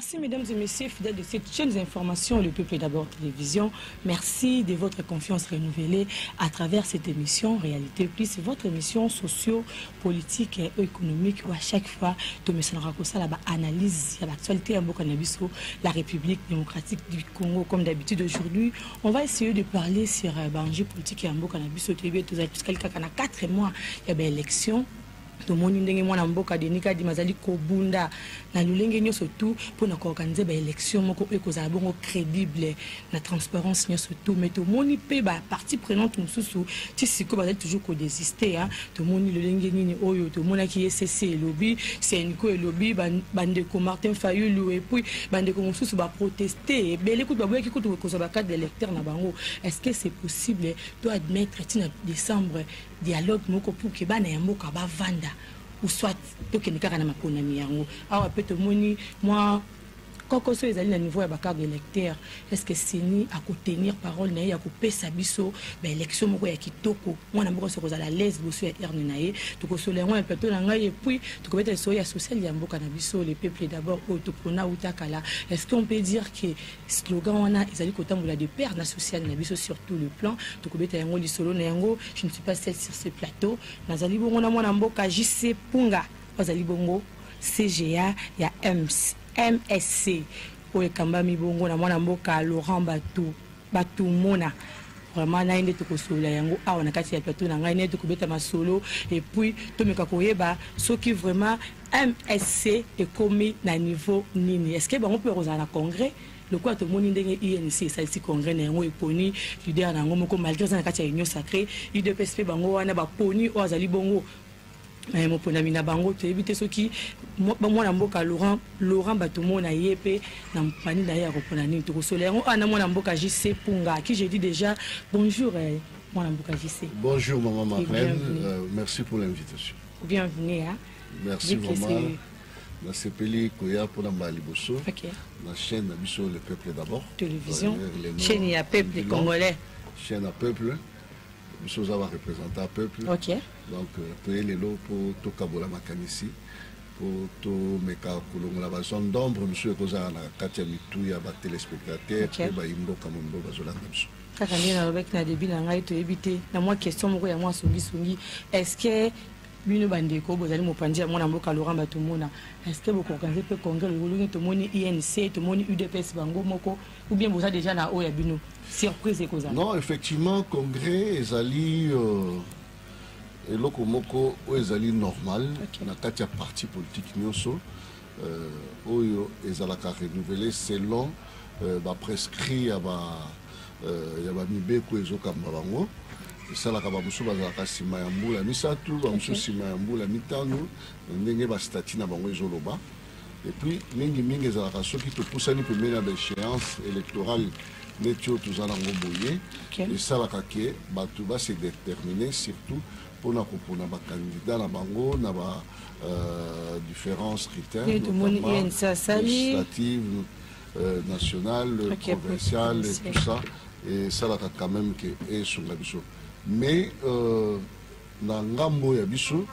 Merci mesdames et messieurs, fidèles de cette chaîne d'information, le peuple d'abord télévision. Merci de votre confiance renouvelée à travers cette émission Réalité Plus, votre émission socio-politique et économique où à chaque fois, tu me sonneras comme ça la analyse de l'actualité à Mokanabiso, la République démocratique du Congo. Comme d'habitude aujourd'hui, on va essayer de parler sur l'enjeu politique à Mokanabiso. Tu as quelqu'un qui a 4 mois, il y a une élection. Tout le monde ndenge mwana mboka denika di mazali kobunda na lulenge nyo surtout pour na organiser ba élection moko ekozala bongo crédible na transparence nyo surtout mais tout moni pe ba partie prenante mususu ti siko bazali toujours ko désister hein tout moni lulenge nini oyo tout mona ki SCC lobby c'est Nico lobby bande ko Martin Fayulu et puis bande ko mususu ba protester bele ku ba boya ki ko to ko ba carte d'électeur na bango est-ce que c'est possible doit admettre tina décembre dialogue moko pour que bana ya mboka ba vanda ou soit to kenika na maponani yango awa peut moni moi quand so ezali na niveau ya bakar d'électeur est-ce que sini à tenir parole na ya ko pesa biso ba élection moko ya kitoko mwana moko so kozala l'aise boso ya erne na ye to ko so lengo peto na ngai et puis to ko beta so ya social ya mboka na biso le peuple d'abord au to pona utakala est-ce qu'on peut dire que slogan wana ezali ko tambola de pair na social na biso sur tout le plan to ko beta yango lisolo na yango je ne suis pas seule sur ce plateau nazali bongo na mwana mboka JC Punga bazali bongo CGA ya MSC pour ekambami bongo na mwana mboka Laurent Batu Mona vraiment na inde to kosola yango awa na kati ya plateau na ngai ne to kobeta masolo et puis to meka koyeba soki vraiment MSC est commis na niveau nini est-ce que bango peut rozala na congrès le quoi tout le monde ndenge INC ça ici congrès na yango eponi leader na ngo moko malgré ça na kati ya union sacrée UDPS bango wana ba poni o azali bongo mais mon point na bango to éviter ce qui mwana mboka Laurent Batu Mona yepe na mpani na ya kopona ni to solaire ana mwana mboka JC Punga qui j'ai dit déjà bonjour mwana mboka JC. Bonjour maman Marlène, merci pour l'invitation. Bienvenue hein. Merci maman. Na sepeli koya pour la Maliboso. OK. La chaîne na biso le peuple d'abord. Télévision. Chaîne ya peuple congolais. Chaîne à peuple. Biso za va représenter peuple. OK. Donc payer les lots pour to kabola makanisi pour to meka kolongola ba zone d'ombre monsieur koza na kati ya mitu ya ba téléspectateurs et ba imbo kamombo bazolanda biso. Kaka ndina avec na début na ngai to éviter na moi question moko ya moi songi est-ce que bino bandeko bozali mopandi ya mwana mboka Laurent Batu Mona est-ce que boko organiser pe congrès le lolungi to moni INC to moni UDPS bango moko ou bien boza déjà na o ya bino surprise koza? Non, effectivement congrès ezali et loko moko ezali normal na kati ya parti politique nyonso oyo ezalaka renouvelé selon ba prescrit ya ba mibeko ezokamba bango esalaka bamosusu bazalaka nsima ya mbula misatu bamosusu nsima ya mbula mitano ndenge bastati na bango ezoloba et puis mingi ezalaka soki topusani pembeni ya baéchéance électorale neti oyo toza nango boye esalaka ke bato base déterminer surtout mpona kopona bacandidat na bango na ba différents critères notamment législative nationale provinciale et tout ça et esalaka quand même ke esunga biso mais na ngambo ya biso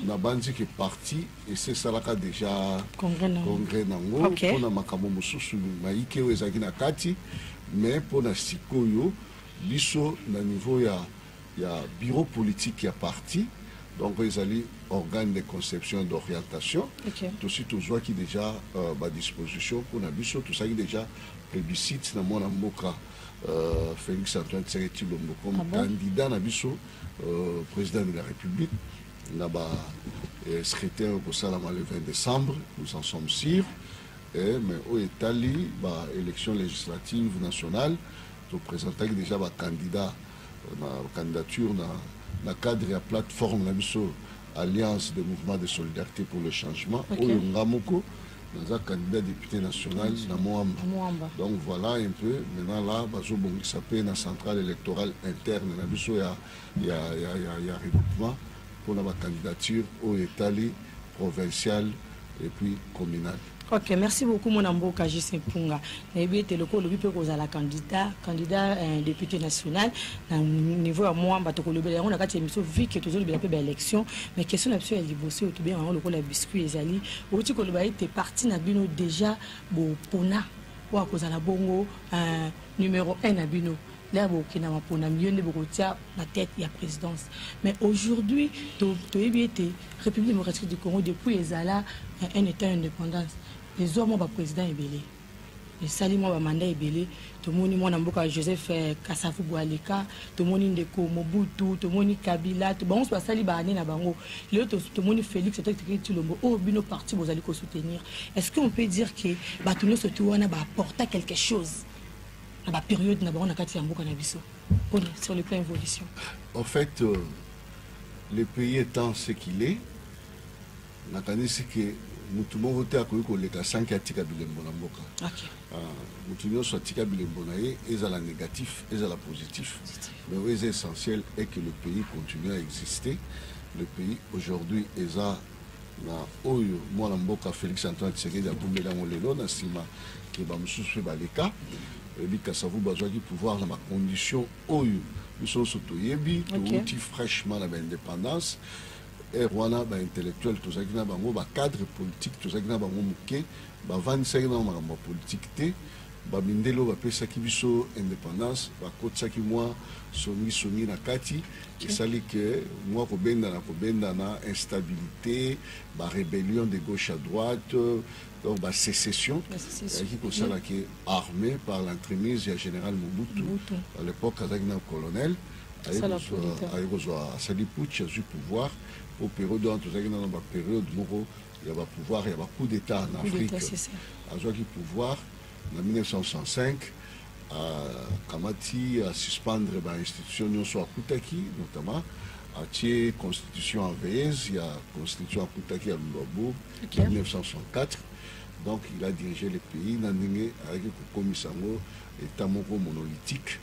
na bandi ke parti esalaka déjà congrès nango mpona makambo mosusu mayike oyo ezalaki na kati mais mpona sikoyo biso na niveau ya bureau politique ya parti donc ezali organe de conception et d'orientation aussi tozwa ki déjà ba disposition mpona biso tosalaki déjà plébiscite na mwana mboka Félix Antoine Tshisekedi Tshilombo comme candidat na biso président de la République na ba secrétaire au salama le 20 décembre nous en sommes sûrs mais au Italie ba élection législative nationale to présenter déjà ba candidat na candidature na cadre ya plateforme na biso alliance des mouvements de solidarité pour le changement oyo ngamoko un candidat député national na Moamba. Donc voilà un peu maintenant là bazobongisa pe na centrale électorale interne na biso ya regroupement pour la candidature au Italie provinciale et puis communale. Ok, merci beaucoup mon amboka J.C. Mpunga. Nayebi te loko lobi pe kozala candidat député national na niveau à moi bato ko lobela on a kati émission vie que toujours lobela pe ba élection mais question na biso ya liboso to bien on loko la biscuit ezali oti ko loba ite parti na bino déjà bo pona wa kozala bongo numéro 1 na bino. Là, il y a la tête de la présidence. Mais aujourd'hui, la République démocratique du Congo, depuis les Zala, un État indépendance, les hommes ont président ébélé. Les salimons ont mandat ébélé. Tout le monde a Joseph Kassafou Boualeka, tout le monde a Mobutu, tout le monde a Kabila, tout le monde a Sali Bahane Nabango, tout le monde a Félix, tout le monde a Bino parti, vous allez soutenir. Est-ce qu'on peut dire que Batuno Sotuana va apporter quelque chose? La période sur le plan évolution. En fait, le pays étant ce qu'il est, on a c'est que nous tout le monde vote à quoi que 5 à tika bilembo mboka. Nous tout le monde soit tika bilembo naé, et à la négatif, et à la positif. Mais l'essentiel est que le pays continue à exister. Le pays aujourd'hui est à na oyo moi mboka Félix Antoine Tshisekedi a bombé dans le lelo na sima qui va me souffrir baleka. Et que ça vous besoin du pouvoir dans ma condition oyo nous sommes surtout yebi tout fraîchement la indépendance et rwanda ba intellectuel tout ça qui na bango ba cadre politique tout ça qui na bango muke ba 25 ans ma politique té ba mindelo ba pesa ki biso indépendance ba kotsa ki moi songi na kati et ça li que moi ko benda na instabilité ba rébellion de gauche à droite. Donc, la sécession, qui est armée par l'entremise du général Mobutu, à l'époque, avec un colonel, avec Sali Pouch, il y a eu pouvoir, au période où il y a eu pouvoir, il y a eu coup d'État en Afrique. Il y a eu pouvoir, en 1965, Kamati a suspendre l'institution soit Koutaki, notamment, à la constitution en VS, il y a la constitution à Koutaki à Lumbabo, en 1964. Donc il a dirigé le pays avec le commissango État monolithique,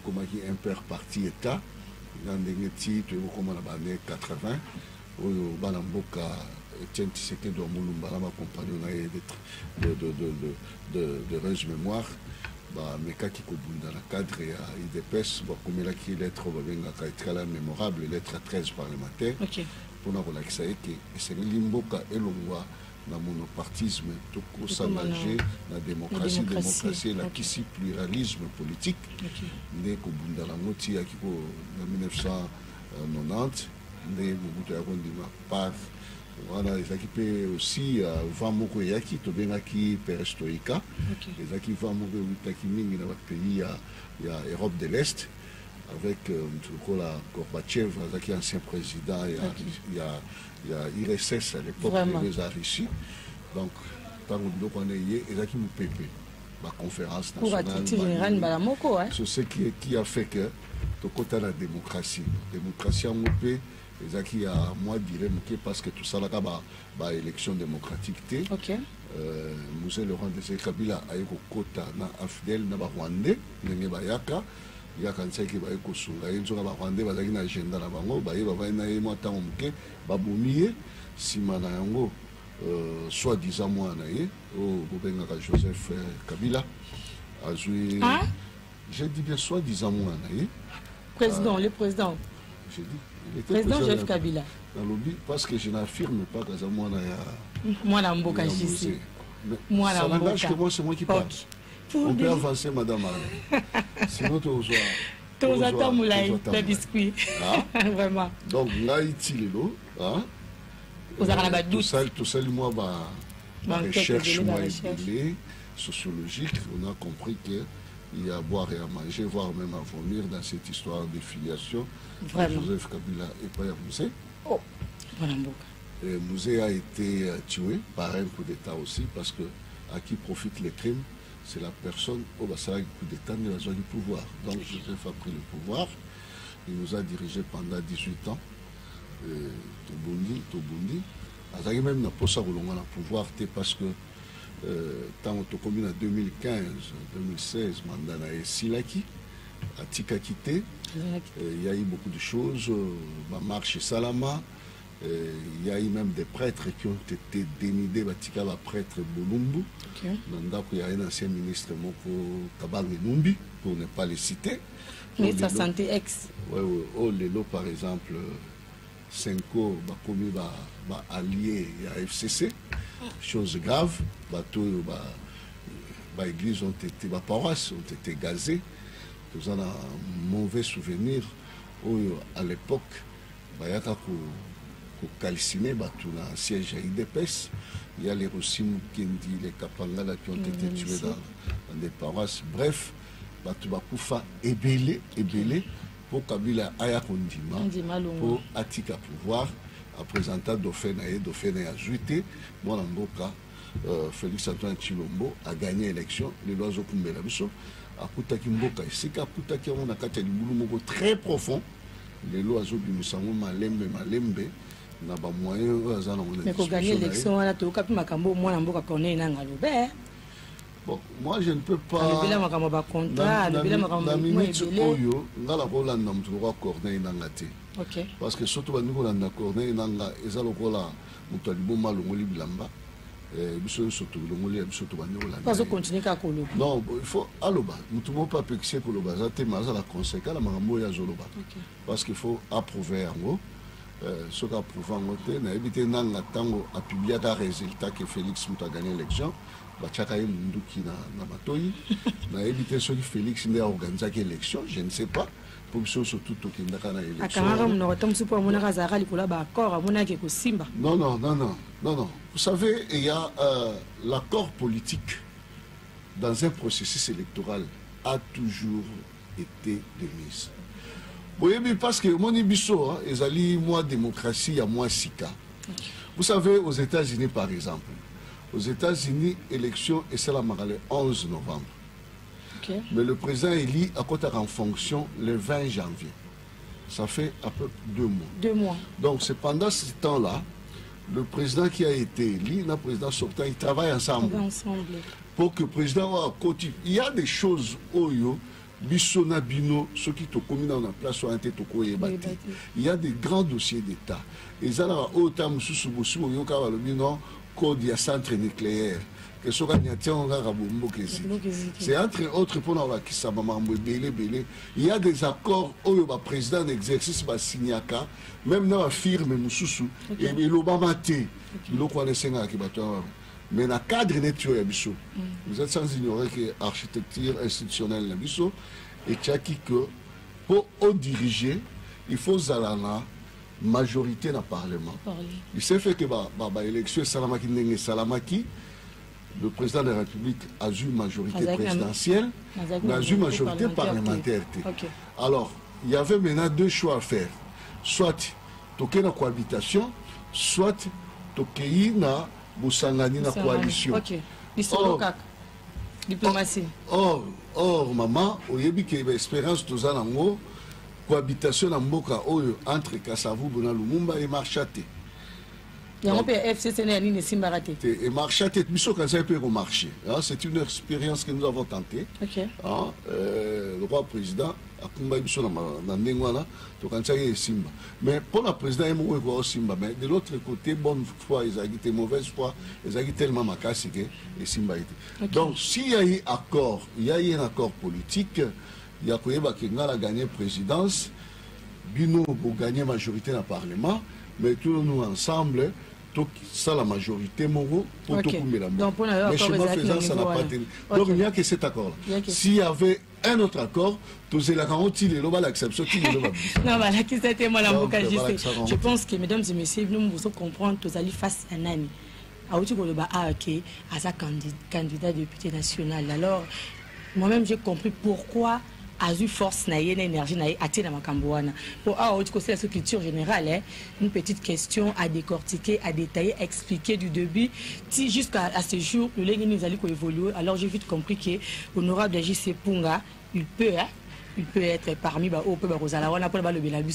comme un père parti État, il a comme dans les années 80, où Balamboka Etienne Tshisekedi Moulumba m'a accompagné de heureuse mémoire. Mais quand il dans le cadre il dépêche comme il a qui lettre mémorable lettre 13 parlementaire pour nous relaxer que c'est l'imboka et l'ongwa dans le monopartisme tout s'engager la démocratie et la kisi pluralisme politique né kobunda la moti ya kiko en 1990 né Mobutu yakondima par voilà les équipés aussi vamoko yaki to benaki perestroïka les équipes vamoko utaki mingi na pays ya Europe de l'Est avec la Gorbatchev qui ancien président il y a IRSS à l'époque les a Russie donc par donc on est et qui nous pépé la conférence nationale c'est ce qui a fait que to côté la démocratie en mopé et qui a moi dirais parce que tout ça là ba élection démocratique Moussé Laurent Désiré Kabila a eu quota na afdel na ba Rwandais ndenge bayaka il y a quand c'est qui va être sunga ils ont Rwandais bazaki na agenda na bango ba va na yemo tango muke ba bomier simana yango soit disant moi na ye au bengaka Joseph Kabila azui j'ai dit bien soit disant moi na ye président le président j'ai dit le président Joseph Kabila dans lobby parce que je n'affirme pas que moi na ya moi na mboka ici moi na mboka ça que moi c'est moi qui parle. On peut avancer, madame. Sinon, tu as moulay, le biscuit. Vraiment. Donc, là, il tout ça, moi, ma recherche sociologique, on a compris qu'il y a à boire et à manger, voire même à vomir dans cette histoire de filiation. Joseph Kabila et Paya Moussé. Oh, voilà, Moussé a été tué par un coup d'État aussi, parce que à qui profitent les crimes, c'est la personne au Bassara coup d'État qui a besoin du pouvoir. Donc Joseph a pris le pouvoir, il nous a dirigé pendant 18 ans. Tobundi. Il même n'a pas ça le pouvoir parce que tant que commune en 2015, 2016, mandat et Silaki, à Tikakité, il y a eu beaucoup de choses, marche Salama, Il y a eu même des prêtres qui ont été dénudés, Batika, va prêtre Bolumbu. Il y a un ancien ministre, Moko Kabange Numbi, pour ne pas les citer. Mais sa santé ex. Oui, oui. Oh, Lelo, par exemple, Senko, Bakomi, allié à FCC. Chose grave. Les églises ont été, les paroisses ont été gazées. Nous avons un mauvais souvenir. À l'époque, il y a calciné, un siège à IDPS. Il y a les Rossim Kendi, les Kapangala qui ont été tués dans des paroisses. Bref, Batubakufa ébélé pour Kabila Aya Kondima, pour Atika pouvoir, à présenter Dauphin a ajouté, moi en Boka, Félix Antoine Chilombo a gagné l'élection, les lois au Kumbela Biso, à Koutaki Mboka, c'est qu'à Koutaki on a Katia du Boulou très profond, les lois au Bimusango Malembe, n'a pas moyen, mais pour gagner l'élection, on a tout capi Makambo, moi en Boka connaît un galobé. Bon, moi je ne peux pas. Parce que surtout nous on a corné nanga ezalokola mutalibo malongoli bilamba biso surtout longoli biso banyola. Pas continuer ka kolo. Non, il faut aloba, mutumo pas pexer koloba za te maza la conséquence la makambo ya zoloba. Parce qu'il faut approuver en gros. Ce qu'a approuvé en côté, n'a évité nanga tango a publié un résultat que Félix Mouta a gagné l'élection. Bachakaye Munduki na Matoyi. N'a évité ce que Félix n'a organisé l'élection, je ne sais pas. Pour que surtout tout qui n'a pas l'élection. Non. Vous savez, il y a l'accord politique dans un processus électoral a toujours été de mise. Oui, parce que mon ibiso, ils moi démocratie, à moi sika. Vous savez, aux États-Unis par exemple, aux États-Unis, élection et c'est la le 11 novembre. Mais le président élit à côté en fonction le 20 janvier. Ça fait à peu près 2 mois. 2 mois. Donc c'est pendant ce temps-là, le président qui a été élu, le président sortant, ils travaillent ensemble. Pour que le président continue. Il y a des choses où Bissona Bino, ceux qui te communent dans la place sont il y a des grands dossiers d'État. Et ça, autant code de centre nucléaire. C'est entre autres pour il y a des accords où le président d'exercice va signer même dans la firme et l'Obama mais dans le cadre de vous êtes sans ignorer que l'architecture institutionnelle et que pour diriger, il faut la majorité dans le Parlement. Il s'est fait que l'élection Salamaki, le président de la République a eu une majorité présidentielle, a eu une majorité parlementaire. Alors, il y avait maintenant 2 choix à faire. Soit toquer la cohabitation, soit toquer na Boussangani na coalition. Diplomatie. Or, maman, au début que l'espérance de Zanango, cohabitation entre Kassavou, Lumumba et Marchaté. Et Marchaté, c'est une expérience que nous avons tentée. Le roi président a mais pour le président, mais de l'autre côté, bonne foi, ils ont été mauvaise foi, ils ont été tellement macassés et Simba était. Donc, s'il y a eu accord, il y a eu un accord politique, il y a gagné la présidence, Bino pour gagner majorité dans le Parlement, mais tous nous ensemble, ça la majorité Moro pour tout le monde. Mais chez moi faisant ça n'a pas tenu. Donc il n'y a que cet accord-là. S'il y avait un autre accord, tous les l'acceptation. Je pense que mesdames et messieurs, nous devons comprendre que nous allons face à Nani. À sa candidat député national. Alors, moi-même j'ai compris pourquoi a eu force na énergie na atina makambouana pour c'est la culture générale une petite question à décortiquer, à détailler, expliquer du début jusqu'à ce jour le légui nous allons évoluer. Alors j'ai vite compris que l'honorable J.C. Punga il peut être parmi au peu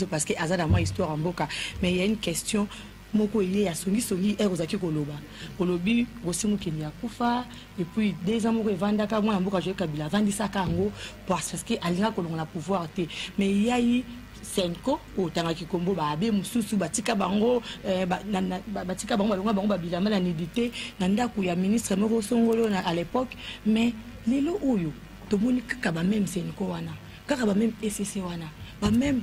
parce que azana moi histoire en boka, mais il y a une question moko il y a songi erozaki koloba kolobi bosimu kenya kufa et puis des amours evanda ka moi mboka je kabila vandisa kango parce que alinga kolonga pouvoir te mais il y a eu Senko ou Tangaki Kombo Babe Mususu Batika Bango Batika Bango Babilama la nudité Nanda Kouya ministre Moro Songolo à l'époque mais Lelo Oyo Tomoni Kaba même Senko Wana Kaba même SCC Wana même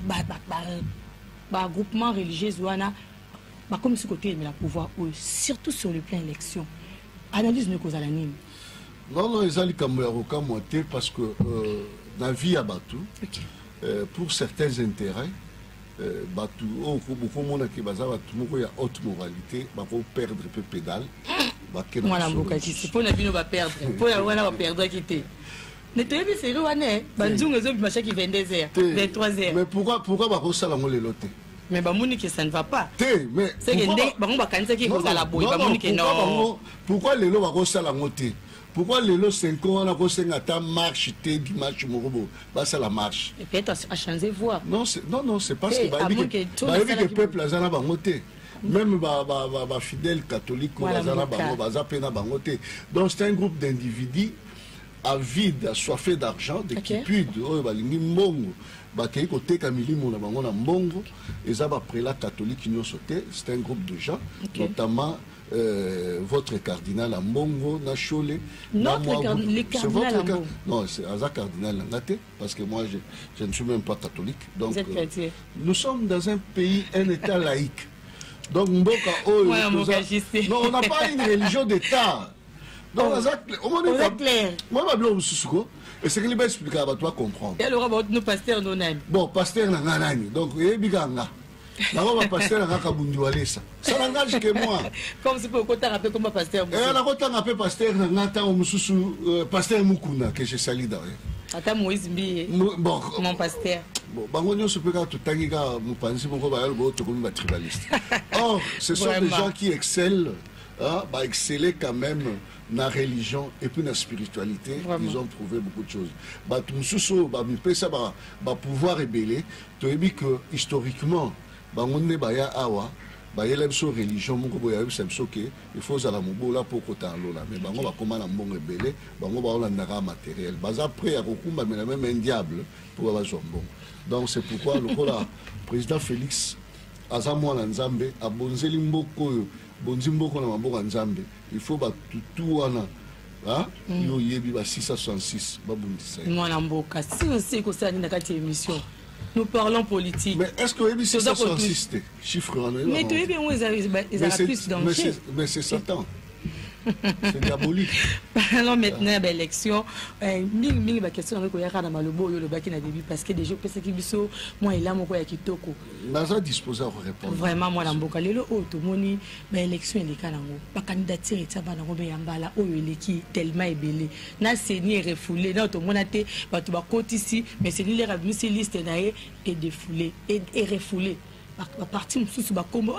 groupement religieux Wana comme ce côté mais la pouvoir surtout sur le plan élection analyse ne cause à l'anime. Non, ils ont dit parce que la vie à Batou, pour certains intérêts, Batou, beaucoup de monde qui a haute moralité, va perdre peu pédale. Moi, c'est pour la vie, on va perdre. Pour la vie, on va perdre. Nettoyer c'est Rouané, Banzung les autres machins qui viennent des heures, 23 heures. Mais pourquoi va ça la molle loté? Mais Bamouni que ça ne va pas. Mais c'est que la boue, non. Pourquoi les lots va ça la moté? Pourquoi les lots 5 ans on a posé un marche dimanche morobo, bah ça la marche. Et peut-être à changer voix. Non c'est parce que le peuple a zana bangoté. Même les fidèles catholiques ou zana bango baza pena bangoté. Donc c'est un groupe d'individus avides, assoiffés d'argent, de quipude, balingi mbongo. Bakei côté Camille mon bango na mbongo, et ça va prélat catholique qui nous sauté. C'est un groupe de gens, notamment votre cardinal à Mbongo, Nacholé. Le cardinal non, c'est un cardinal Nangate, parce que moi je ne suis même pas catholique. Donc, vous êtes chrétien. Nous sommes dans un pays, un État laïque. Donc Mboka, non, on n'a pas une religion d'État. Donc, on est clair. Moi, je vais vous et c'est que je vais expliquer à toi comprendre. Et alors, nos pasteurs, non. Bon, pasteur, donc, il y a biganga. Là, pasteur, ça n'engage que moi. Comme c'est pour qu'on rappelle comme pasteur. Et on a rappelé pasteur, pasteur Mukuna, que je salue d'ailleurs. Attends, Moïse Mbi, mon pasteur. Bon, on se peut que tout tribaliste. Or, ce sont des gens qui excellent, exceller quand même dans la religion et puis dans la spiritualité. Vraiment. Ils ont prouvé beaucoup de choses. Pouvoir rébeller, tu as dit que historiquement, religion il faut la mobola pour côté mais bango ba comment na mbongo ebele bango ba ola ndaka matériel baza prêt à kokumba mais même un diable pour ba zombo. Donc c'est pourquoi le président Félix azamwa na Nzambe abonzeli mboko bonzi mboko na maboko Nzambe il faut ba tout wana yo yebi ba 666 ba bundisa mwana mboka si aussi ko ça na kati émission. Nous parlons politique. Mais est-ce que vous avez 666 chiffres? Mais tu es bien où ils ont plus d'enjeux. Mais c'est Satan. C'est diabolique. Alors maintenant, l'élection, mille questions avec Oyara dans Malobo, le bac n'a début parce que des gens pensent qu'ils sont moi et là, mon coya kitoko. Naza disposé à répondre. Vraiment, moi, l'amboka, le auto, moni, l'élection, il est calango. Pas candidature, et ça va dans Robé Yambala, où il est qui tellement ébélé. N'a saigné refoulé, n'a auto monaté, bah tu vas côté ici, mais c'est l'île à cette liste et défoulé, et refoulé. À partir de ce combo,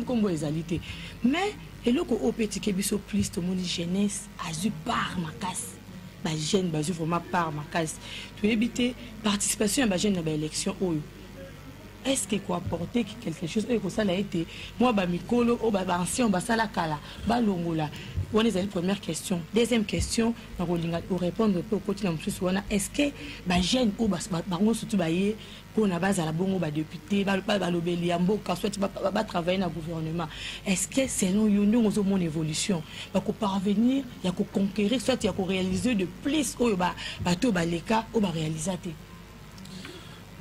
comme égalité. Mais, et là, au petit Kébiso plus, tout le monde jeunesse, a eu par ma casse. Ma jeune, bah, vraiment par ma casse. Tu éviter participation à ma jeune élection. Est-ce qu'il faut apporter quelque chose? Et que ça a été, moi, bah, Mikolo, ancien, bah, ça la kala, bah, longola. On est à la première question. Deuxième question, on va répondre au quotidien. Est-ce que les jeunes ou surtout qu'on a base à la bonne député, soit travailler dans le gouvernement, est-ce que selon nous avons une évolution pour parvenir, il y a conquérir, soit il y a réaliser de plus ou les cas ou réaliser?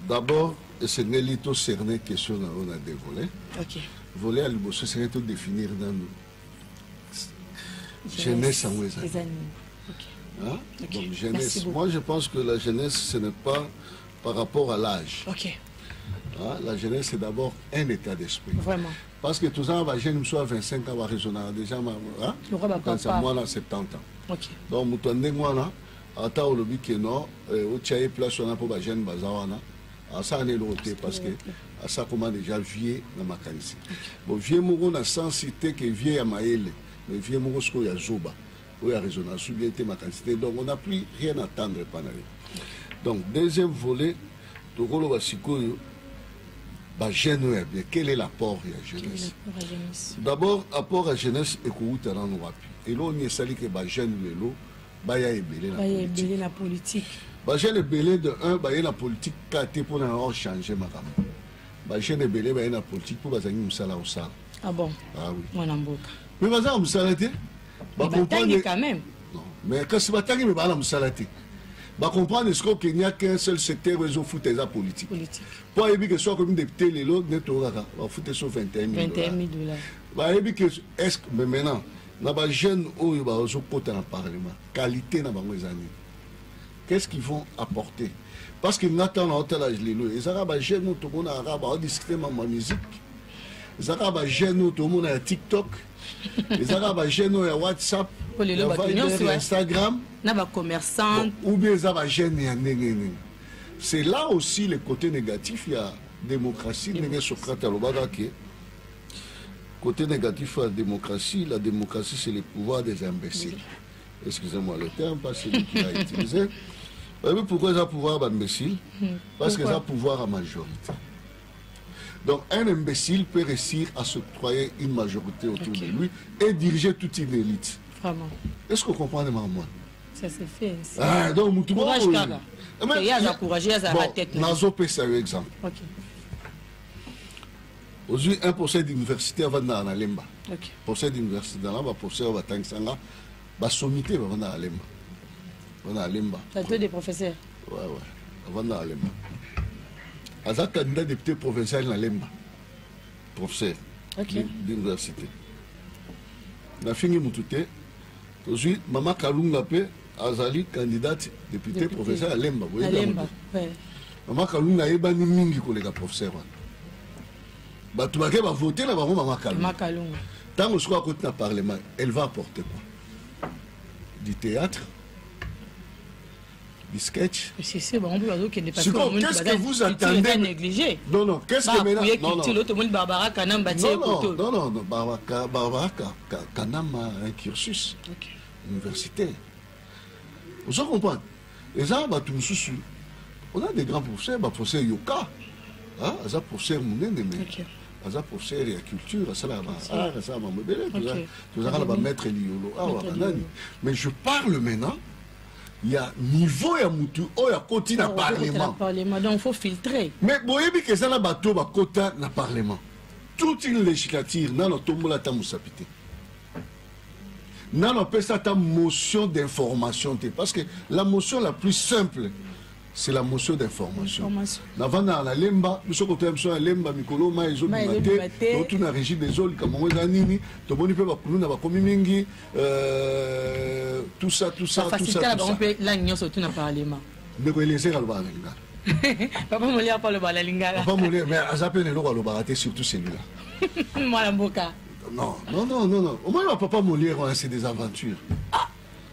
D'abord, c'est une cerner question qu'on a dévoilé. Ok. Voler à l'ubossu, c'est tout définir dans nous. Jeunesse en Ouézan. Donc, jeunesse. Moi, je pense que la jeunesse, ce n'est pas par rapport à l'âge. La jeunesse, c'est d'abord un état d'esprit. Vraiment. Parce que tout ça, les jeunes, soit 25 ans, raisonner déjà, quand c'est moi, 70 ans. Okay. Donc, nous sommes là, à temps où le but est non, au tchaï place, on a pour les jeunes, ça, on est l'autre, parce que ça, comment déjà vieux dans ma canisse. Bon, vieux, on a sensité que vieux à Maëlle. Mais vieux Morosco, il y a Zoba, il y a résonance, il y a ma quantité. Donc on n'a plus rien à attendre pendant. Donc, deuxième volet, quel est l'apport à la jeunesse? D'abord, apport à la jeunesse et que et là, on est sali que les jeunes, il y a la politique. Jeune belé de un, il y a la politique qui a été pour changer ma caméra. Jeune belé, il y a la politique pour que nous soyons au sale. Ah bon? Ah oui. Moi, non. Mais vous avez salati? Mais quand même. Non. Mais quand c'est pas tangi, mais vous salati. Bah comprendre est-ce qu'il n'y a qu'un seul secteur où ils ont foutu les politiques. Pour éviter que ce soit comme des députés, les lots, net au raga, on va foutre sur 21 000 $. Bah éviter que est-ce que mais maintenant, na ba jeune où ils vont se porter dans le parlement, qualité na bango années. Qu'est-ce qu'ils vont apporter? Parce qu'ils n'attendent pas hôtel âge les lots. Ils arabes jeunes tout le monde arabe, on discuter ma musique. Ils arabes jeunes tout le monde à TikTok. Les arabes jeunes à WhatsApp, Instagram. Commerçant. Ou bien les arabes jeunes. C'est là aussi le côté négatif. Il y a démocratie. Côté négatif, la démocratie c'est le pouvoir des imbéciles. Excusez-moi le terme, pas celui qui l'a utilisé. Pourquoi ça pouvoir d'imbécile? Parce que ça pouvoir à majorité. Donc un imbécile peut réussir à s'octroyer une majorité autour de lui et diriger toute une élite. Vraiment. Est-ce que vous comprenez, maman? Ça se fait. Ah, donc, tout le monde. Il y a encouragé à la tête. Nazo peut faire un exemple. Aujourd'hui, un procès d'université va dans Lemba. Procès d'université dans la procès va Tangsanga. La sommité va dans Lemba. On a Lemba. Ça fait des professeurs. Ouais. On va dans Lemba. Aza candidat député provincial dans Lemba. Professeur d'université. Na fini Moutouté. Aujourd'hui, Maman Kalunga Pe Azali candidate député provincial à Lemba. Maman Kalunga Ebani Mingi collègue professeur. Tu vas voter là Maman Kalunga. Tant que soit à côté du Parlement, elle va apporter quoi? Du théâtre, du sketch. C'est bon, qu'est-ce que vous attendez? Négligé. Non, qu'est-ce que maintenant? Non, Barbara Kanam a un cursus universitaire. Vous comprenez? Les gens, on a des grands professeurs, professeur Yoka, professeur Mounene, professeur de la culture, maître Liolo. Mais je parle maintenant. Il y a niveau à Moutou, il y a côté dans le Parlement. Donc il faut filtrer. Mais vous voyez que ça, il y a côté dans le Parlement. Toute une législature, dans le tombeau, la moussapité. Dans la motion d'information. Parce que la motion la plus simple, c'est la motion d'information. Avant dans la lemba, nous sommes côté de la lemba, Mikolo, Maïzo, Maté, tout le régime des autres, comme on a dit, tout le monde peut pas nous n'avons commis mingi, tout ça. Là, nous sommes tous dans le Parlement. Mais vous laissez le Balalinga. Papa Molière parle le Balalinga. Papa Molière, mais Azapé ne l'aura le baraté surtout celui-là. Moi la boca. Non. Au moins, Papa Molière, c'est des aventures.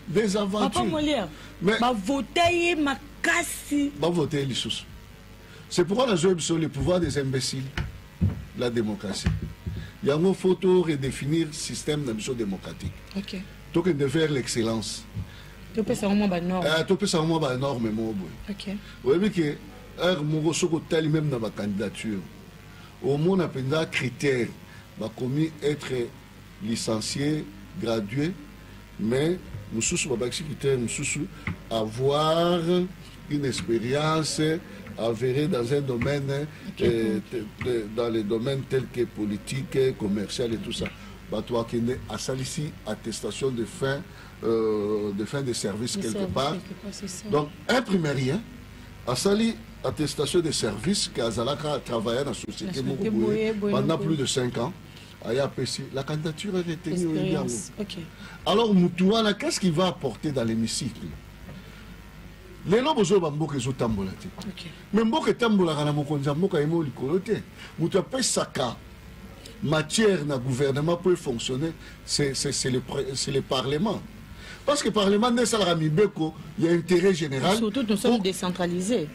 Des aventures. Papa Molière, ma voter ma casse. Ma voter les sous. C'est pourquoi la joué sur le pouvoir des imbéciles, la démocratie. Il y a une photo redéfinir le système d'ambition démocratique. Ok. Donc, de faire l'excellence. Tu peux savoir norme. Tu peux savoir énormément. Ok. Vous voyez que un soko tel même dans ma candidature. Au moins, on a un critère. Va commis être licencié, gradué, mais nous sommes avoir une expérience avérée dans un domaine, dans les domaines tels que politique, commercial et tout ça. Toi qui est à Salissi, attestation de fin de service quelque part. Donc, imprimé à Sali, attestation de service qu'Azalaka a travaillé dans la société pendant plus de 5 ans. La candidature est retenue. Alors, Moutouana, qu'est-ce qu'il va apporter dans l'hémicycle? Les gens qui ont été tambola. Mais Mboke tambola, Mboka est mort likolote. Moutouapé Saka, matière dans le gouvernement peut fonctionner, c'est le Parlement. Parce que le Parlement il y a intérêt général. Surtout, nous sommes décentralisés.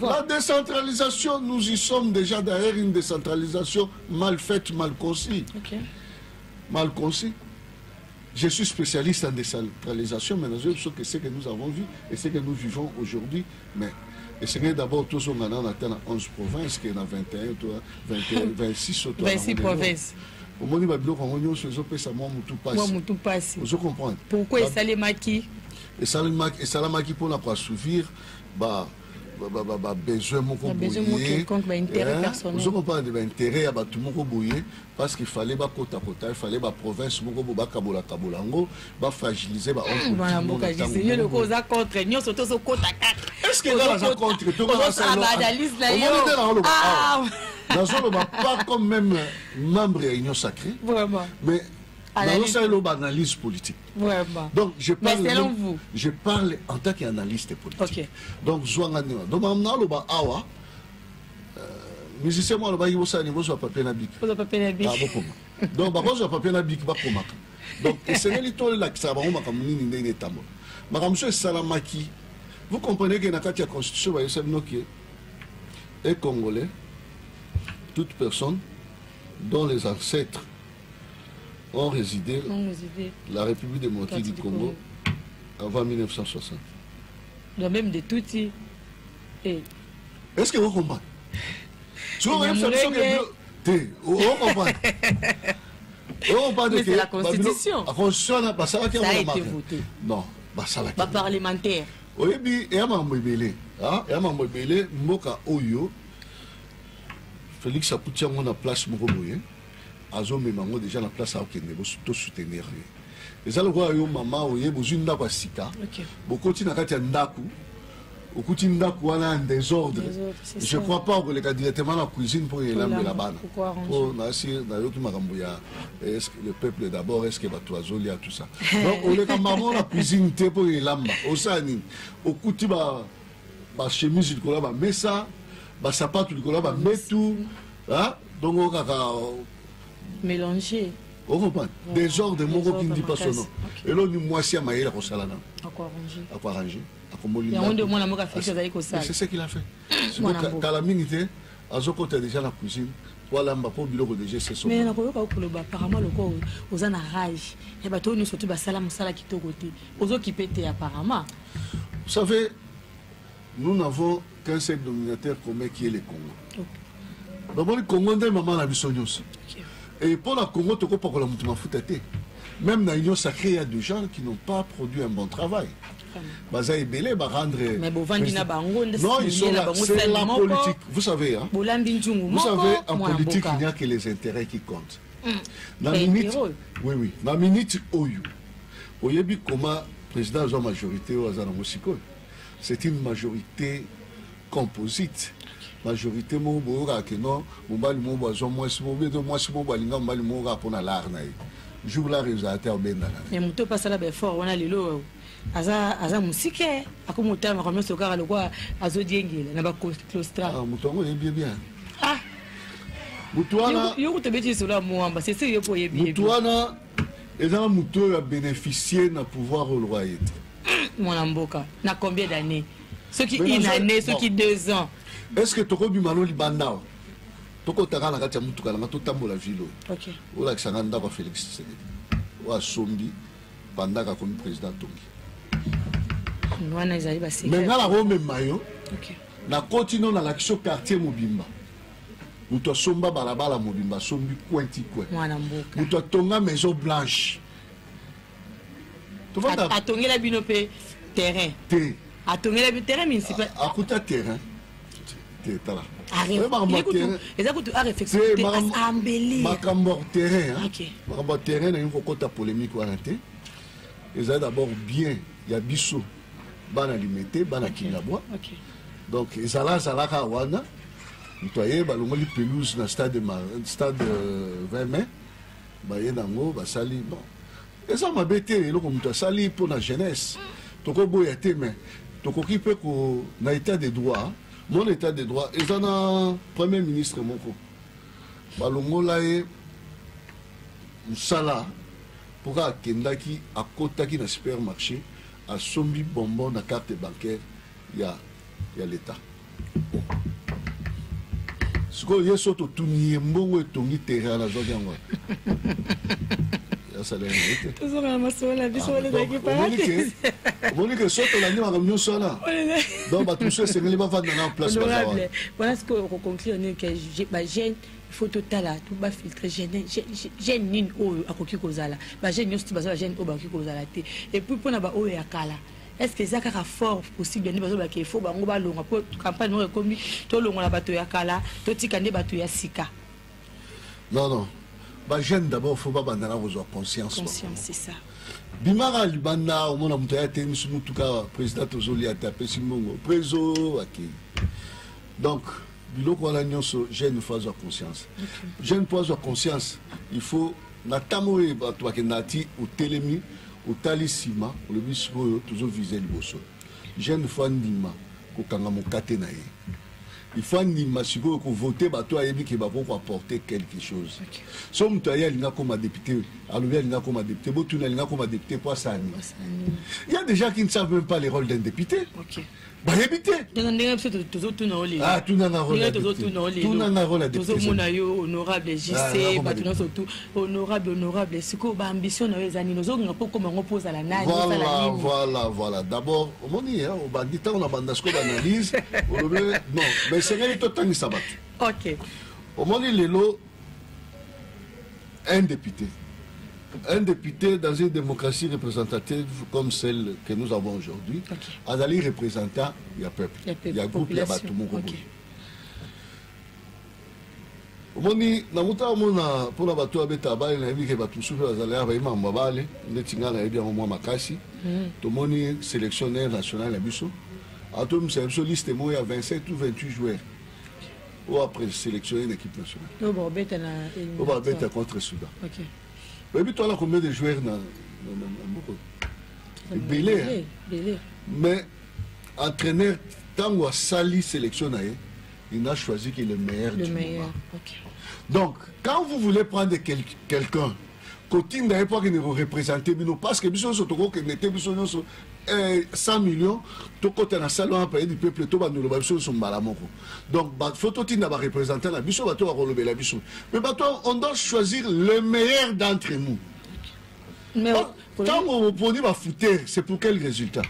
La décentralisation, nous y sommes déjà derrière une décentralisation mal faite, mal conçue. Mal conçue. Je suis spécialiste en décentralisation, mais je sais que ce que nous avons vu et ce que nous vivons aujourd'hui. Mais c'est d'abord, tous on a 11 provinces, qu'il y en a 21, 26 autres. 26 provinces. Au moment où on a fait ça, moi, je comprends. Pourquoi il s'allait maquiller? et salamaki pour la assouvir besoin quelconque intérêt personnel. Vous comprenez l'intérêt à tout le monde parce qu'il fallait kota il fallait province moko ba kabola kabolango ba fragiliser ba le cause contre nous surtout ce kota. Est-ce que là ça contre tout pas comme même membre de l'Union sacrée vraiment mais dans l'analyse politique. Vraiment. Donc je parle en tant qu'analyste politique. Okay. Donc donc awa musicien moi le baïbo ça niveau sur papier na bic. Donc ba sur papier na bic ba komaka. Donc c'est l'étoile là qui ça ba komaka munini ndene tambo. Makamso salamaki. Vous comprenez que dans la constitution ba yesebno qui est congolais toute personne dont les ancêtres ont résidé la République démocratique du Congo avant 1960. Donc même de tout et... Est-ce que vous comprenez? Vous comprenez? C'est la Constitution. Ça a été voté. Non, pas parlementaire. Oui, et il y a un Mboka Oyo, Félix Apoutia, on a place Moroboye. Azo memango déjà la place à Okende tout soutenir et ça le roi yo maman oye besoin ndako sika beaucoup tina kati ya ndaku okuti ndaku wana en désordre je crois pas que les cas directement la cuisine pour lamber la bana pour nasir na yo ki makambo ya est-ce que le peuple d'abord est-ce que ba toazoli a tout ça donc on les maman la cuisine te pour lamba osani okuti ba chemise de ba mesa ba sapato de ba metu hein donc on kaka mélanger. On comprend. Des ordres de Moko qui ne dit pas son nom. Et là, nous, moi, si à Maïla, on s'en a. À quoi arranger? À quoi arranger? C'est ce qu'il a fait. Quand la minute, à ce côté déjà la cuisine, voilà, ma pauvre bureau déjà, c'est son. Mais apparemment, le corps aux en rage. Et bah, nous surtout, salam sala qui te côté. Aux autres qui pètent apparemment. Vous savez, nous n'avons qu'un seul dominateur commun qui est le Congo. D'abord, le Congo, c'est maman la mission aussi. Et pour la Congo, tu comprends que la mouton même dans l'Union sacrée, il y a des gens qui n'ont pas produit un bon travail. Baza Ebele va rendre. Mais non, ils sont là. C'est la politique. Vous savez, hein? Vous savez, en politique, il n'y a que les intérêts qui comptent. Dans la minute, oui, dans la minute, Oyebi comment président a une majorité au Azanamusiko. C'est une majorité composite. Majorité mo boga que non mobali mo bozo moi si mo balinga mobali mo ga pona l'arna jour la réalisateur benda mais muto passa la fort wana lelo aza musike akomuta ma comme sokara le quoi azo diengela na ba clostra muto ngo bien ah muto wana yo te beti sur la moamba c'est sérieux pour bien muto wana et dans muto a bénéficié na pouvoir au royauté mon amboka na combien d'années ceux qui une année ceux qui 2 ans. Est-ce que tu as vu Malo Libandao? Tu as vu la Mutuka, tu as vu la ville. Ok. Ou la Xananda va Félix Tshisekedi. Ou à Sombi, Pandaka comme président Tongi. Mais dans la Rome Mayo, na continue dans l'action quartier Mobimba. Nous te somba balabala Mobimba, Sombi Pointi Kwe. Nous te tonga maison blanche. Tu vois à tonga la binopé terrain. À tonga la terrain municipal. À côté terrain. Terrain na une côté polémique ils ont d'abord bien il y a biso bana limité bana kinabwa donc ils allaient à la wana nettoyer balongoli pelouse na stade 20 mai ba yenango ba sali bon et ça m'a bêté le comme toi sali pour la jeunesse toko boya te mais toko ki pe ko na état de droit. Mon état de droit, ils en ont premier ministre Moko. Balongolae Moussala pour Kendaki à Kotaki dans supermarché à Sombi bonbon na carte bancaire, il y a l'État. Ce que y a surtout tout n'y mbongo et tongi terrain à la zone ça l'a été. Toujours un morceau la vie sur les équipages. On dit que surtout la nuit à revenir sur là. Donc bah tout ça c'est les pas dans la place. Voilà ce qu'on conclut on est que il faut total tout bas filtrer gêne nine au akoki kozala. Ba gêne aussi basa gêne au bakoki kozala té. Et puis pour na ba o ya kala. est-ce que ça a fort possible qu'il faut campagne non commis tout le monde a battu à Kala tout tikande battu à Sika. Non non. Bah jeune d'abord faut pas bandana avoir conscience. Conscience c'est ça. Bimara libanda au monde mutaya te en tout cas président Tozoli a tapé Simongo préso OK. Donc biloko la nyonso jeune faut avoir conscience. Jeune pour avoir conscience, il faut na tamoé bato bakendati ou telemi ou talisima le biso toujours viser liboso. Jeune faut ndima ko kanga mokate na ye. Il faut ndima siko ko voter bato ayebi ke ba pour apporter quelque chose. So mutaya linga comme député, alobi linga comme député, botuna linga comme député pour ça. Il y a des gens qui ne savent même pas les rôles d'un député. OK. Bah habité. Ah, tout n'a rôle. Tout n'a rôle de député. Honorable JC, maintenant surtout honorable. Ce que ambition nous les années, nous pas comment on pose à la nage. Voilà. D'abord, au moni, au bandit, on a bandasco d'analyse. Non, mais c'est rien tout temps ça bat. OK. Au moni lelo un député. Un député dans une démocratie représentative comme celle que nous avons aujourd'hui, a d'aller représentant, il y a peuple, il y a groupe, il y a tout le monde. Omoni na muta mona pour la bateau abeta bali na biki batu souffle azalea ba imam babale netinga na ebi mo makasi to moni sélectionneur national na biso atom c'est une liste mo ya 27 ou 28 joueurs ou après sélectionner une équipe nationale. On va beta contre Soudan. OK. Et puis toi là combien de joueurs dans Belé. Mais entraîneur tant que Sali sélectionné, il n'a choisi que le meilleur du moment. Okay. Donc quand vous voulez prendre quelqu'un côté n'a pas que nous représenter parce que biso sotoko que n'était biso 100 millions tout côté dans salon un pays du peuple tout ba nous le biso son malamoko. Donc ba photo tinda ba représenter la biso bato ba relever la biso. Mais bato on doit choisir le meilleur d'entre nous. Mais tant on poni ba fouter, c'est pour quel résultat?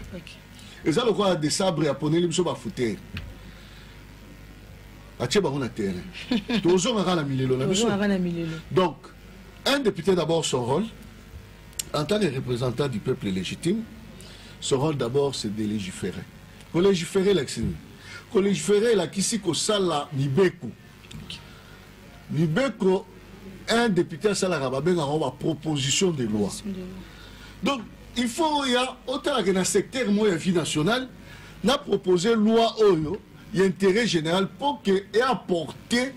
Et ça le quoi des sabres à poni les biso ba fouter. Atie ba on a terrain. Toujours on a la milelo la biso. Donc un député d'abord son rôle, en tant que représentant du peuple légitime, son rôle d'abord c'est de légiférer. Pour légiférer l'accès. Pour légiférer la kisiko sala nibeko. Nibeko, un député sala rababenga a proposition de loi. Donc il faut il y a autant que dans le secteur moi vie nationale, n'a proposé loi oyo, il y a intérêt général pour que et apporter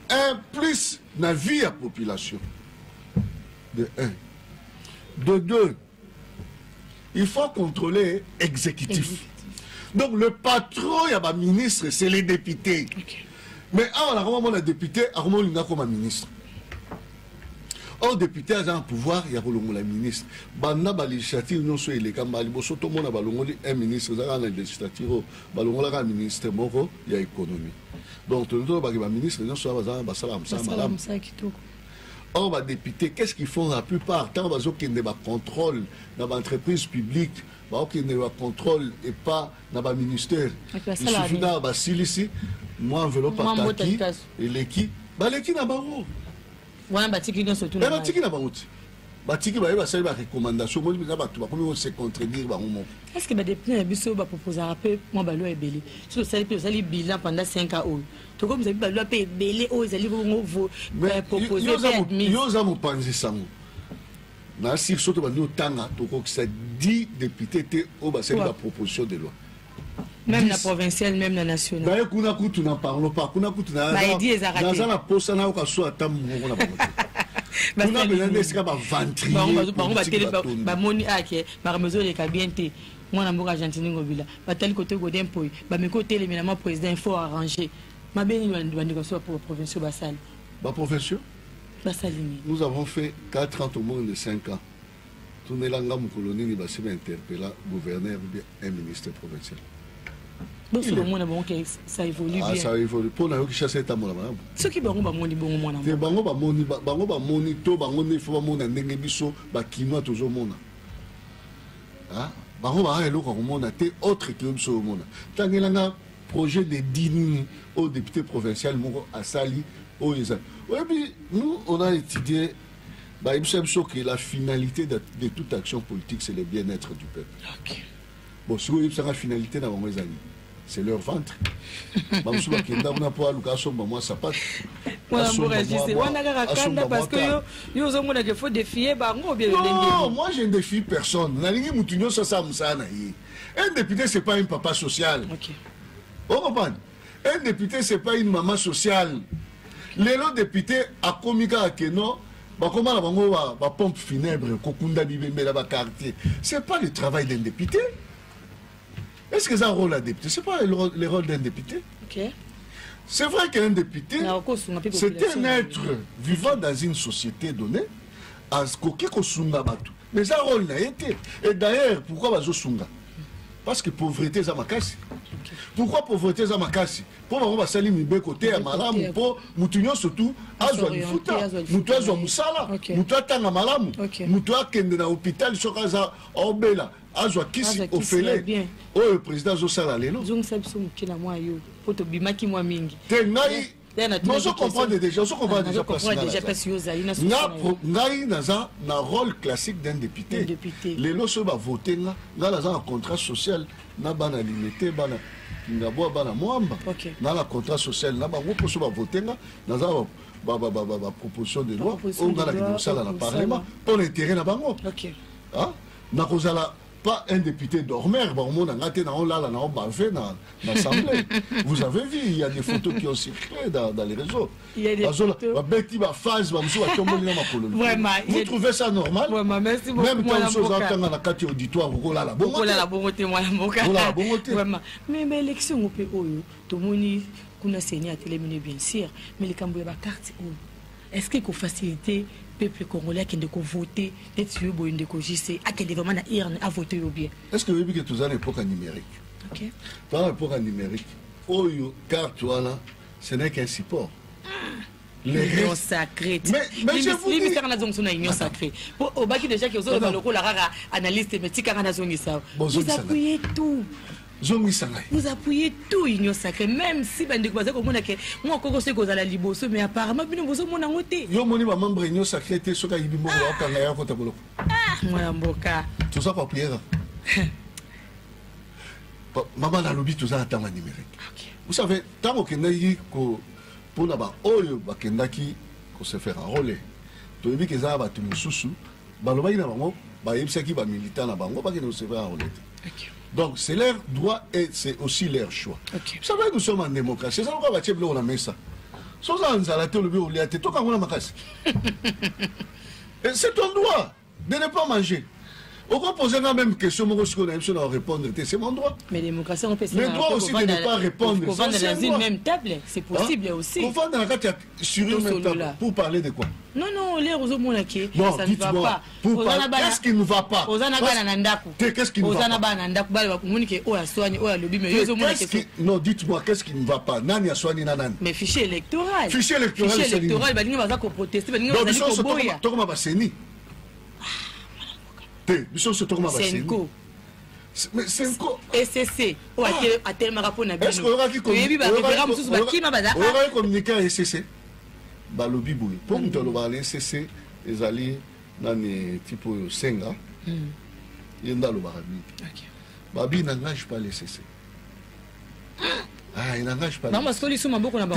un plus na vie à la population. De 1. De 2, il faut contrôler exécutif. Donc le patron, il y a un ministre, c'est les députés. Mais on a vraiment un député, on a comme un ministre. Or, député a un pouvoir, il y a un ministre. Banda ba législative non soit les cambali, bo soto mona balongoli un ministre, ça la législative, balongola un ministre moko, il y a économie. Donc tout le temps ba ministre non soit ba salam ça kitoko. Or, les députés, qu'est-ce qu'ils font la plupart? Tant qu'ils n'ont pas de contrôle dans l'entreprise publique, qu'ils n'ont pas de contrôle et pas dans le ministère. Il suffit d'avoir ici, moi, enveloppe par Taki, et l'équipe, l'équipe n'a pas où. Oui, l'équipe n'a pas où. Batiki ba yeba sali ba recommandation mo bisa batu ba komi se contredire ba mo. Est-ce que ba depuis na biso ba proposer un peu moi ba lo ebele. So sali bilan pendant 5 ans. To comme ça ba lo pe ebele o ezali bongo proposer yo za mo panzi sango. Na si soto ba no tanga to ko ça 10 députés te o ba sali ba proposition de loi. Même la provinciale, même la nationale. D'ailleurs, kuna kutu na parlo pas, kuna kutu na. Ba idi ezarate. Dans la poste na o ka so atam mo na ba. On a besoin de ce qu'on va ventrier. Bamoni ake, baramezo le kabiente. Moi na mboka Argentine ngobila. Ba tel côté godem poy. Ba me côté le minama président il faut arranger. Ma beni ba négocier pour provinciaux basal. Ba provinciaux? Basalini. Nous avons fait 4 ans au moins de 5 ans. Tout n'est là ngam colonie ni ba se interpeller gouverneur ou bien un ministre provincial. Donc c'est le monde ça évolue bien. Ah ça évolue. Pour na yo ki chasser ta mona madame. Ce qui bango ba moni bongo mona. Te bango ba moni to bango ne faut ba mona ndenge biso ba kinois toujours mona. Ah bango ba elo ko mona te autre que biso mona. Tangelanga projet de dîner au député provincial moko à Sali au Isa. Oui puis nous on a étudié bah il que la finalité de toute action politique c'est le bien-être du peuple. OK. Bon, si vous avez une finalité dans mes amis, c'est leur ventre. Parce que faut défier. Non, moi je ne défie personne. Un député, ce n'est pas un papa social. Vous comprenez? Un député, ce n'est pas une maman sociale. Les députés, à Komika Akeno, pompe funèbre, ce n'est pas le travail d'un député. Est-ce que c'est un rôle d'un député? Ce n'est pas le rôle d'un député. C'est vrai qu'un député, c'est un être vivant dans une société donnée. Mais ça rôle n'a été. Et d'ailleurs, pourquoi Bazosunga? Parce que pauvreté, c'est ma casse. Pourquoi pauvreté, c'est ma casse? Pour avoir sali mi côté à malamu, pour mutunyo surtout, azwa lifuta, mutu azwa musala, mutu atanga malamu, mutu akende na hôpital, sokaza obela, azwa kisi ofele. Oh, le président Zosala Lelo. Zong sabso mukina mwa yo, poto bimaki mwa mingi. Tengai. Non, je comprends déjà, je comprends déjà parce que ngai naza na rôle classique d'un député. Les lois sont votés là, naza un contrat social, na bana limité, bana ngabo bana mwamba. Na la contrat social, na ba groupe sont votés là, naza proposition de loi, on a la dénoncer dans le parlement pour l'intérêt na bango. Ah, na kozala pas un député dormeur, vous avez vu, il y a des photos qui ont circulé dans les réseaux. Il y a des photos. Vous trouvez ça normal? Merci beaucoup. Même quand vous êtes dans la auditoire, vous avez la bonté. Mais l'élection, tout le monde a saigné à téléminer, bien sûr, mais les Cambouis ont carte. Est-ce qu'il faut faciliter le peuple congolais qui ne peut voter, à voter ou bien? Est-ce que vous avez vu que tout ça n'est pas numérique? Dans l'époque numérique, carte, ce n'est qu'un support. L'union sacrée. Mais je vous dis... l'union sacrée. Au bas qui déjà qui ont la analyste, mais vous appuyez tout. Vous appuyez tout, Union Sacrée, même si moi encore c'est la liboso, mais apparemment vous avez mon amoté. Yo moni ba membre Union Sacrée te soka yibi moko wa kanga ya kota boloko. Moi mboka. Tout ça pas prière. Maman na lobby tout ça attend numérique. Vous savez, tant que nayi ko pour na ba oyo ba kendaki ko se faire enrôler. To yebi ke za ba tu mususu, ba loba ina bango, ba yebisaki ba militant na bango ba ke no se faire enrôler. Donc, c'est leur droit et c'est aussi leur choix. Vous savez, nous sommes en démocratie. C'est ça qu'on va faire on a mis ça. C'est ton droit de ne pas manger. On va poser la même question, on va répondre, c'est mon droit. Mais la démocratie, on peut le droit aussi de ne pas répondre. On va dans une même table, c'est possible aussi. On va dans la carte sur une même table. Pour parler de quoi? Non, les réseaux monarchiques, ça ne va pas. Qu'est-ce qui ne va pas? Qu'est-ce qui ne va pas? Non, dites-moi, qu'est-ce qui ne va pas? Mais fichier électoral. Fichier électoral, il va protester. Senko. Mais Senko. SCC. A tellement rapport à est-ce qu'on aura communiqué à SCC? Balobi Boui. Pour nous parler de SCC, les alliés dans les types Senga, il y a un Babi n'engage pas les SCC. Ah, il n'engage pas. Non, parce que les sous beaucoup là-bas.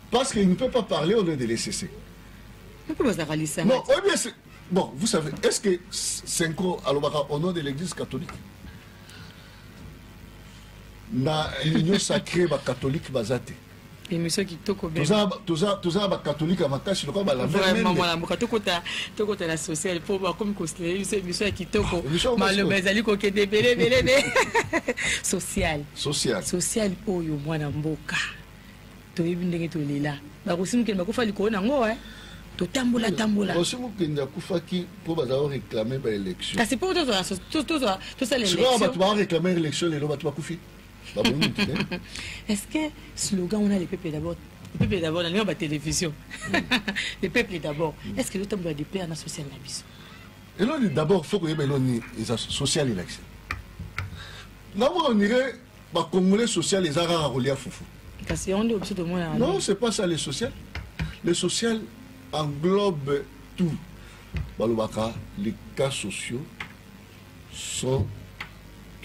Parce qu'il ne peut pas parler au nom de l'SCC. Non, bon, vous savez, est-ce que Senko Alobaka au nom de l'église catholique? Na l'union sacrée catholique basate. Et monsieur qui toko bien. Tout ça catholique à Makashi, le quoi la vraiment voilà, toko la sociale pour comme considérer monsieur qui toko. Malheureusement ali ko kede belé. Social oyo mwana mboka. To yibindenge to lela. Ba kusimu ke bakufa liko na ngo tambola. Aussi vous qui n'a kufaki pour avoir réclamer par élection. C'est pour tout ça les élections. Tu vas réclamer l'élection les lois tu vas kufi. Est-ce que slogan on a les peuples d'abord? Les peuples d'abord dans la télévision. Les peuples d'abord. Est-ce que le temps de paix en social na biso? Et là d'abord faut que y ait social élection. Là on irait ba congolais social les ara relier foufou. Parce qu'on est obligé de moi. Non, c'est pas ça les social. Les social englobe tout. Balobaka, les cas sociaux sont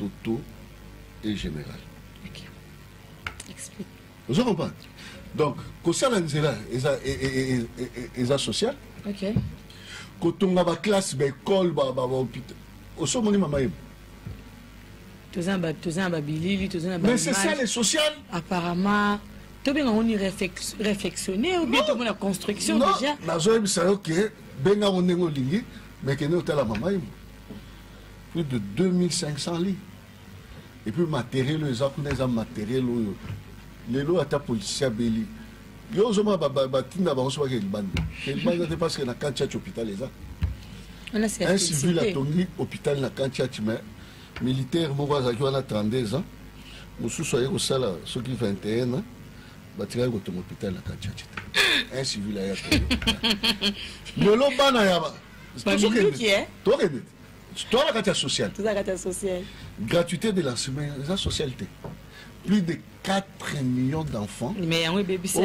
Toto et Général. Ok. Explique. Vous comprenez? Donc, quand ça est social. Ok. Quand on a une classe, une école, un hôpital. Au sommet, maman. Mais c'est ça le social. Apparemment, tu bien on y réflexionner ou bien tout le monde la construction non, déjà. Non, c'est ok. Ben on est en ligne, mais que nous la maman. Plus de 2500 lits. Et puis matériel, les gens matériel, les lois à ta police à Béli. Yo zoma batinda ba osoba ke libanda. Le libanda parce que na kancha hôpital les gens. Un civil a tombé hôpital na kancha mais militaire moko azaki wana 32 ans. Mosusu aye kosala soki 21 ans. Batikaki kotoma hôpital na kancha. Un civil a tombé. Lelo bana yaba. Toi la carte sociale. Social. Gratuité de l'enseignement, la socialité. Plus de 4 millions d'enfants. Mais il y a BBC.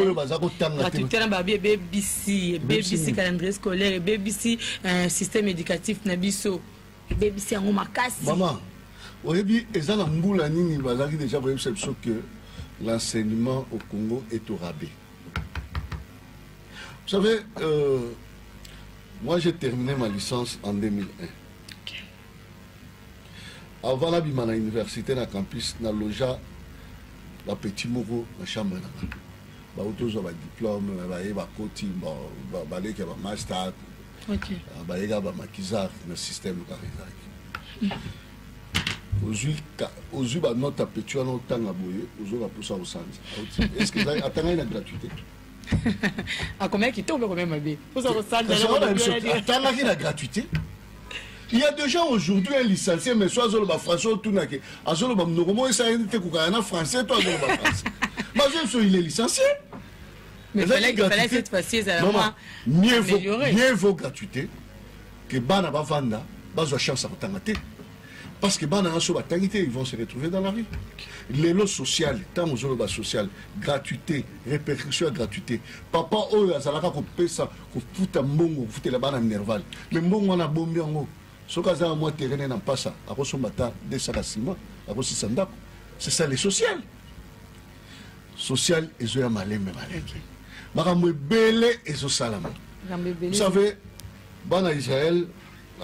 Gratuité dans BBC calendrier scolaire, BBC système éducatif nabiso. BBC en makasi. Maman, au début, ils ont déjà que l'enseignement au Congo est au rabais. Vous savez, moi j'ai terminé ma licence en 2001. Avant la bima na université na campus na loja la petit moko na chambre na ba autozo ba diplôme ba ba koti ba leki ba master OK ba yega ba makizar na système karizaki aujourd'hui ba note apetua no tanga boye ozo ba poussa au centre est-ce que ça atanga une gratuité à combien qui tombe combien mabé poussa au centre atanga une gratuité. Il y a des gens aujourd'hui, un licencié, mais soit français, tout n'a que. Français, toi, français. Il est licencié. Mais il fallait cette fois-ci, mieux vaut gratuité que Bana Bavanda, Bazo chance à Tangate. Parce que Bana Asso Batangité, ils vont se retrouver dans la rue. Les lots sociaux, tant aux zones social, gratuité, répercussion à gratuité. Papa, oh, Azalaka, qu'on paie ça, qu'on fout un bon, qu'on fout la banane nervale. Mais bon, on a bombé en haut. Ce cas là, moi, terrain n'a pas ça. À cause de matin, des saraciments, à cause de Sandako. C'est ça les social. Social, ils ont malé, mais malé. Maramou belé, ils ont salama. Vous savez, Bana Israël,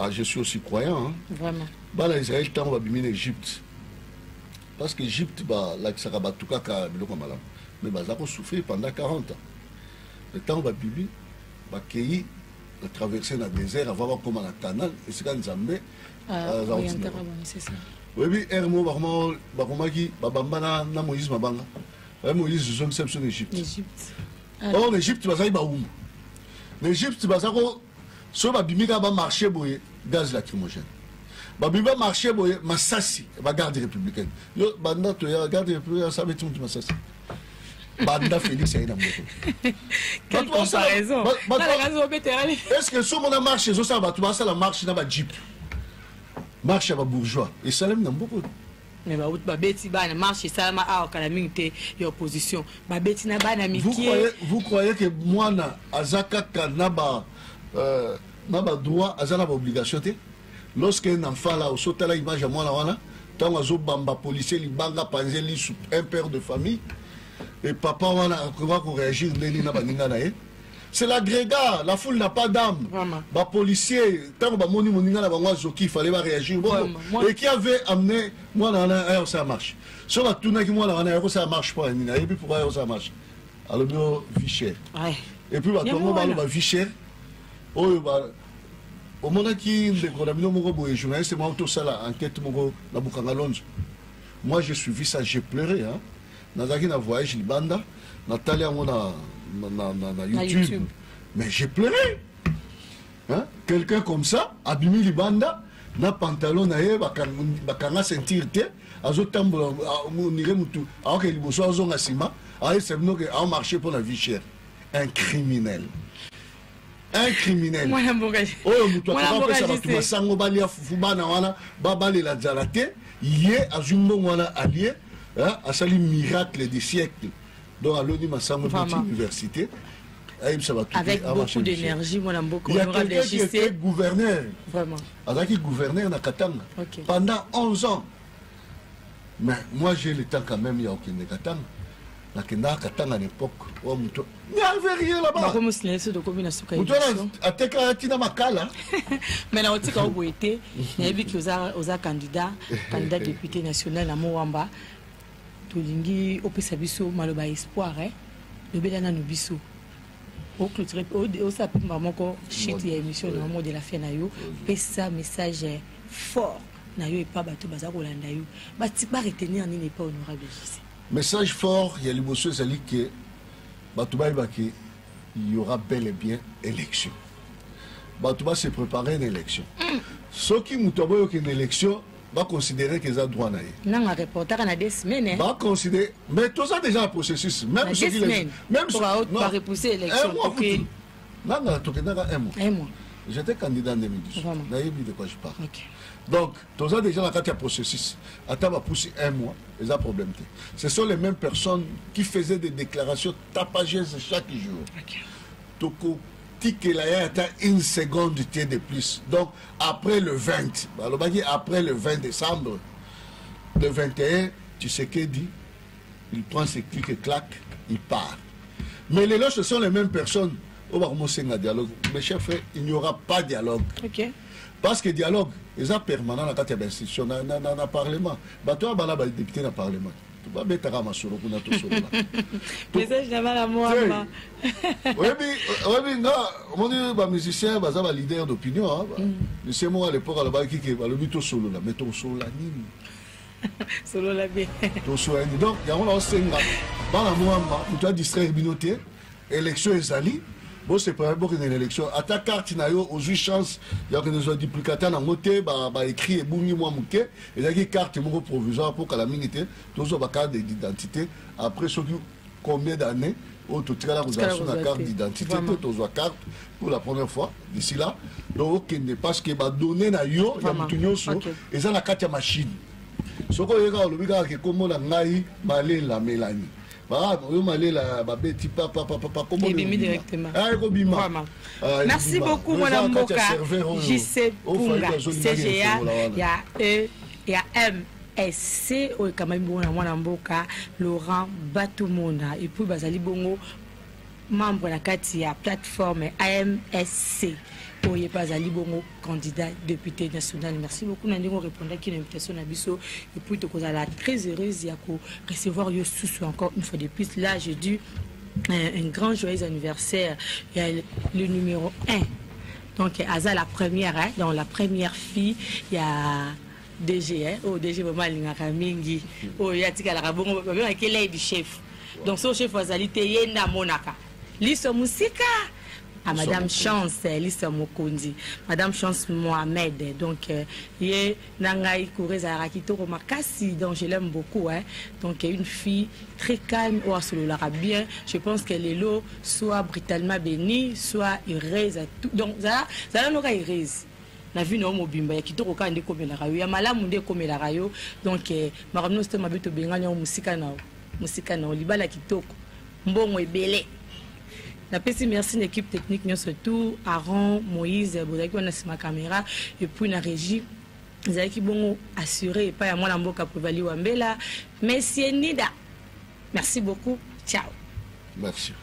je suis aussi croyant. Hein. Vraiment. Bana Israël, tant on va biminer l'Égypte. Parce que l'Égypte, là, ça va tout cas, mais ça va souffrir pendant 40 ans. Le temps on va biminer, va cueillir. Traverser le désert avant de voir comment le canal et c'est quand Nzambe c'est ça. Oui, Hermo Baromaki Babambana na Moïse Mabanga. Moïse je suis en Égypte. Oh l'Égypte va aller baoum. L'Égypte va aller sur babimika va marcher boye gaz lacrymogène. Babimika marcher boye Massassi va garde républicaine. Yo banda to ya garde républicaine ça veut tout Massassi. Banda Félix est dans quelle comparaison. Est-ce que ce monde a marché, ça va tout ça la marche dans la jeep. Marche à bourgeois et ça l'aime dans beaucoup. Mais ba beti ba marche ça ma a calamité et opposition. Ba beti na ba na miki. Vous croyez que moi na azaka kanaba naba droit azana ba obligation té? Lorsque un enfant là au sauter la image à moi là wana, tant azo bamba policier li banga panzeli sous un père de famille. Et papa, on va réagir. C'est l'agrégat, la foule n'a pas d'âme. Les policiers, tant que il fallait réagir. Et qui avait amené, moi, ça marche. Sur la tournée, ça marche pas. Et puis pourquoi ça marche? Alors, vie chère. Et puis, on vie chère. Au moment qui est journaliste, moi, tout ça, enquête, moi, j'ai suivi ça, j'ai pleuré. Nazaki na voyage Libanda, Natalia na YouTube. Mais j'ai pleuré. Hein? Quelqu'un comme ça, Abimi Libanda, na pantalon na ye, bakanga sentir te, azo tambola, nire mutu, alors que liboso azo na sima, alors c'est venu à marcher pour la vie chère. Un criminel. Un criminel. Moi, l'embogage. Oh, mutu, ça va tout masango balia fufubana wana, babali la zalate, yé azumbo wana allié. À sali miracle des siècles. Donc à l'ONU Massambo Université. Avec beaucoup d'énergie, moi j'aime beaucoup. Il y a quelqu'un qui était gouverneur. Vraiment. Avec gouverneur na Katanga. Pendant 11 ans. Mais moi, j'ai le temps quand même, il y a aucun décatang. La kenda katang à l'époque, il n'y avait rien là-bas. Mais là, on a été, il y a eu candidat député national à Moamba. Tolingi, au Pesabiso, Maloba Espoir, le Bédana Nubiso. Au clôture, au sapin, maman, quand chute l'émission de la fin, pesa message fort. Nayo et pas bateau bazar Rolanda yo. Bati pas retenir ni n'est pas honorable ici. Message fort, il y a les monsieur Zali que il y aura bel et bien élection. Batouba se préparer une élection. Ceux qui m'ont une élection va considérer qu'ils ont droit à y. Non, un reporter en a des semaines. Va considérer, mais tout ça déjà un processus. Même ceux qui les, même pour repousser l'élection. Non, non, un mois. Un mois. J'étais candidat en 2018. Vous avez vu de quoi je parle. Okay. Donc, tout ça déjà dans le processus. Attends, va pousser un mois, il y a un problème. Ce sont les mêmes personnes qui faisaient des déclarations tapageuses chaque jour. Toko, qu'il y a une seconde de plus. Donc, après le 20, après le 20 décembre, le 21, tu sais qu'il dit, il prend ses clics et claque, il part. Mais les loges, ce sont les mêmes personnes. On va commencer un dialogue. Mes chers frères, il n'y aura pas de dialogue. Okay. Parce que le dialogue, il est permanent dans la institution, dans le Parlement. Tu vas être député dans le Parlement. Tu vas mettre à ma solo. Mais ça, je n'ai pas la moi. Oui, mais musicien, un leader d'opinion. C'est moi à l'époque, qui est le solo. Mais ton solo, la nini. Solo la bien. Ton solo, la nini. Donc, il y a un enseignement. Dans la moi, tu as distrait l'unité. Élection est allée. Bon, c'est pas bon une élection. À ta carte, il y a eu chance. Il y a des duplicataires dans le côté, écrit et boumi moi mouké. Il y a des cartes provisoires pour que la minute, tous ont carte d'identité. Après, combien d'années, tu as la carte d'identité, tu as carte pour la première fois, d'ici là. Donc, parce que donné na yo, il y a mutunyo so, et ça la carte machine. Ce qu'on regarde, le gars qui est comme la ngai, malé la mélanie. Merci beaucoup, mon Mboka. JC Punga, CGA, il y a E, il y a MSC, Laurent Batumona, et puis Bazali Bongo, membre de la plateforme AMSC. Oye Bazali Bongo, candidat député national. Merci beaucoup. Nous avons répondu à l'invitation à Bisso. Et puis, nous sommes très heureuse de recevoir Yossou encore une fois de plus. Là, j'ai dû un grand joyeux anniversaire. Il y a le numéro 1. Donc, Aza, la première, hein, dans la première fille, il y a DG. Hein, oh, DG, maman, Lingamingi. Oh, il y a Tika Larabongo, qui est du chef. Donc, ce chef, Azali, Teyenda Monaka. Liso Musika. À Madame Chance, Lisa Mokondi, Madame Chance Mohamed, donc il Nangaï Koureza Rakito Makasi, donc je l'aime beaucoup, hein. Donc une fille très calme, ou à bien. Je pense qu'elle est là, soit brutalement bénie, soit heureuse à tout. Donc ça n'aura heureuse. La vie non mobimba ya kitoko ka ndeko mela rayo ya malamu ndeko mela rayo donc maramno c'était mabeto benganya musika na libala kitoko mbongo ebele. Merci à l'équipe technique, surtout Aaron, Moïse, Bodaki, on a ma caméra, et puis la régie, vous avez qui bon assuré, et pas à moi la mboka pour Vali Wambela. Merci Nida. Merci beaucoup. Ciao. Merci.